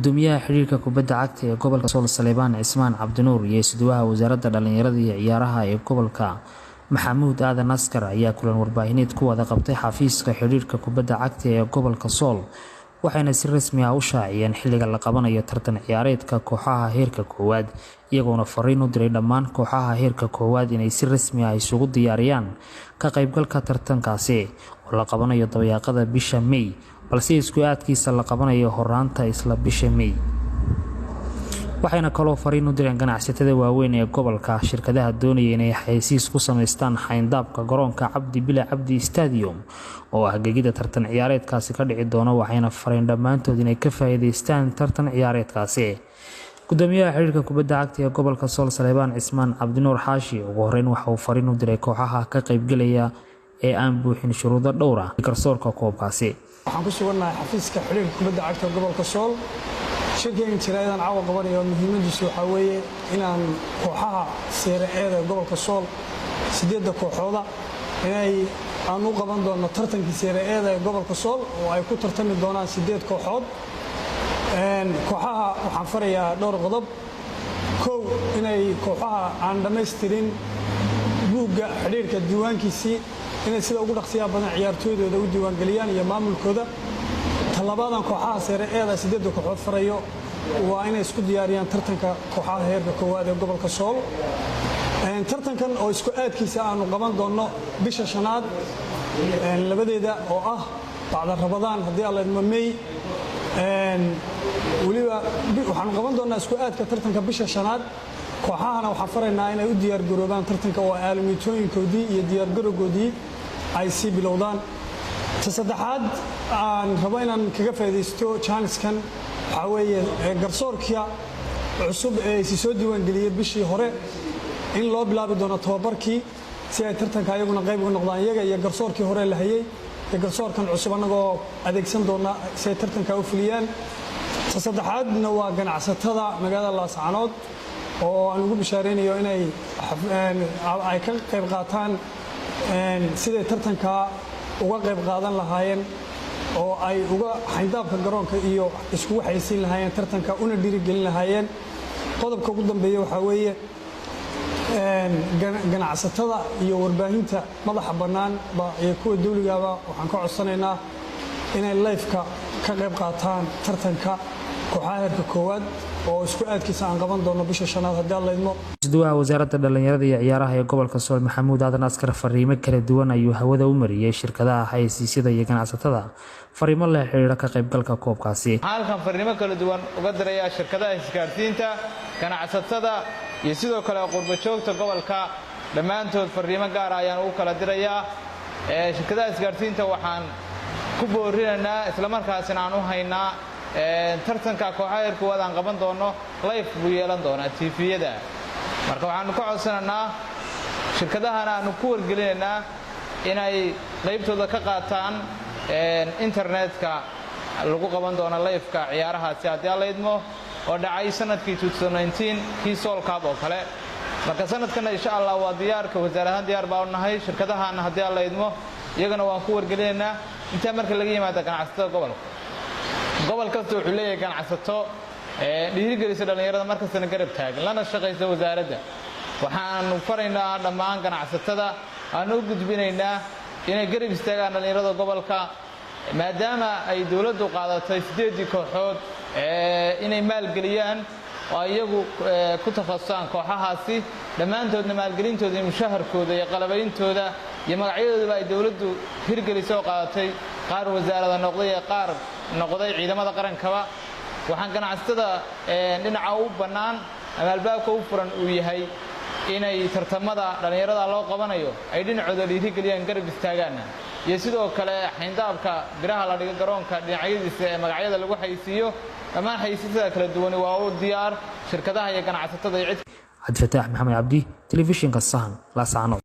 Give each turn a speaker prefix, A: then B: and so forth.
A: gudoomiyaha xiriirka kubadda cagta ee gobolka Sool Saleebaan Cismaan Cabdinuur iyo Isduwaha Wasaaradda Dhalinyarada iyo Ciyaaraha ee gobolka Maxamuud Aadan Askar ayaa kulan warbaahineed ku wada qabtay xafiiska xiriirka kubadda cagta ee gobolka Sool waxayna si rasmi ah u shaaciyeen xilliga la qabanayo tartan ciyaareedka kooxaha heerka koowaad iyagoona fariin u diray dhammaan kooxaha heerka koowaad inay si rasmi ah isugu diyaariyaan ka qaybgalka tartankaasi oo la qabanayo dabayaaqada bisha May balse isku aadkiisa la qabanayo horaanta isla bisha May waxayna kaloo fariin u direen ganacsatada waaweyn ee gobolka shirkadaha doonaya inay xayeysiis ku sameystaan xayndaabka garoonka Cabdi Bile Cabdi Stadium oo ah gegida tartan ciyaareedkaasi ka dhici doona waxayna fariin dhammaantood inay ka faa'iideystaan tartan ciyaareedkaasi gudoomiyaha xiriirka kubadda cagta ee gobolka Sool Saleebaan Cismaan Cabdinuur Xaashi ugu horeyn waxa uu fariin u diray kooxaha ka qaybgalaya ee aan buuxin shuruudo dhowr ah garsoorka koobkaasi
B: waxaan ku suganahay xafiiska xiriirka kubadda cagta ee gobolka Sool shirkeen jiraadan caawa qabanayo muhiimadiisu waxa weeye inaan kooxaha seeraeeda gobolka Sool 8 kooxooda aan u qaban doono tartankii seeraeeda ee gobolka Sool oo ay ku tartami doonaan 8 kooxood kooxaha waxaan farayaa dhowr qodob koow inay kooxaha aan dhameystirin buugga xiriirka diiwaankiisii inay sida ugu dhaqsiyaha badan ciyaartooydooda u diiwaan galiyaan iyo maamulkooda talabaadan kooxaha seeraeeda 8 kooxood farayo waa inay isku diyaariyaan tartanka kooxaha heerka koowaad ee gobolka Sool tartankan oo isku aadkiisa aanu qaban doono bisha shanaad labadeeda oo ah bacda Ramadaan hadii alla idmo May waliba waxaan qaban doonaa isku aadka tartanka bisha shanaad kooxahana waxaan faraynaa inay u diyaar garoobaan tartanka oo aalamiitooyinkoodii iyo diyaar garowgoodii ay si bilowdaan saddexaad aan rabo inaan kaga faa'iideysto chancekan waxa weeye garsoorka cusub ee si soo diiwaan galiyay bishii hore in loo bilaabi doono tababarkii si ay tartanka ayaguna qayb uga noqdaan iyaga iyo garsoorkii hore la hayay garsoorkan cusub anagoo adeegsan doona si ay tartanka u fuliyaan saddexaadna waa ganacsatada magaalada Laascaanood oo aan ugu bishaareynayo inay ay ka qayb qaataan sidii tartanka uga qayb qaadan lahaayeen oo ay uga xayndaabka garoonka iyo isku waxaysiin lahaayeen tartanka una dhiirigelin lahaayeen qodobka ugu dambeeya waxa weeye ganacsatada iyo warbaahinta madaxa bannaan iyo kuwa dawligaaba waxaan ka codsanaynaa inay live-ka ka qayb qaataan tartanka kooxaha heerka koowaad oo isku aadkiisa aan qaban doono bisha shanaad hadii alla idmo
A: Isduwaha Wasaaradda Dhalinyarada iyo Ciyaaraha ee gobolka Sool Maxamuud Aadan Askar fariimo kala duwan ayuu hawada u mariyay shirkadaha xayeysiisyada iyo ganacsatada fariimo la xiriira ka qaybgalka koobkaasi
C: halkan fariimo kala duwan uga diraya shirkadaha isgaarsiinta ganacsatada iyo sidoo kale qurbo joogta gobolka dhammaantood fariimo gaar ah ayaan u kala dirayaa shirkadaha isgaarsiinta waxaan ku boorinaynaa isla markaasina aan u haynaa tartanka kooxaha heerka koowaad aan qaban doono live buu yeelan doonaa TV-yada marka waxaanu ka codsanaynaa shirkadahana aanu ku wargelinaynaa inay qaybtooda ka qaataan internetka lagu qaban doono live-ka ciyaarahaasi haddii alla idmo oo dhacay sanadkii 2019 kii Sool Cup oo kale marka sanadkana insha Allah waa diyaarka wasaaradaha diyaar baa u nahay shirkadahana haddii alla idmo iyagana waan ku wargelinaynaa inta marka laga yimaado ganacsatada gobolka wuxuu leeyahay ganacsato dhiirigelisa dhalinyarada markastana garab taagan lana shaqeysa wasaaradda waxaan faraynaa dhammaan ganacsatada aan u gudbinaynaa inay garab istaagaan dhalinyarada gobolka maadaama ay dawladdu qaadatay 8 kooxood inay maalgeliyaan oo iyagu ku tafasusaan kooxahaasi dhammaantoodna maalgelintooda iyo mushaharkooda iyo qalabeyntooda iyo magacyadooda ay dawladdu hirgelisay oo qaadatay qaar wasaaradda noqday qaar noqday ciidamada qarankaba waxaan ganacsatada dhinaca u bannaan ama albaabka u furan uu yahay inay tartamada dhalinyarada loo qabanayo ay dhinacooda dhiirigeliyaan garab istaagaan iyo sidoo kale xayndaabka biraha la dhigo garoonka dhinacyadiisa ee magacyada lagu xayeysiiyo dhammaan xayeysiisyada kala duwan waa u diyaar shirkadaha iyo ganacsatada
A: Cabdi Fataax Maxamed Cabdi telefishinka Sahan Laascaanood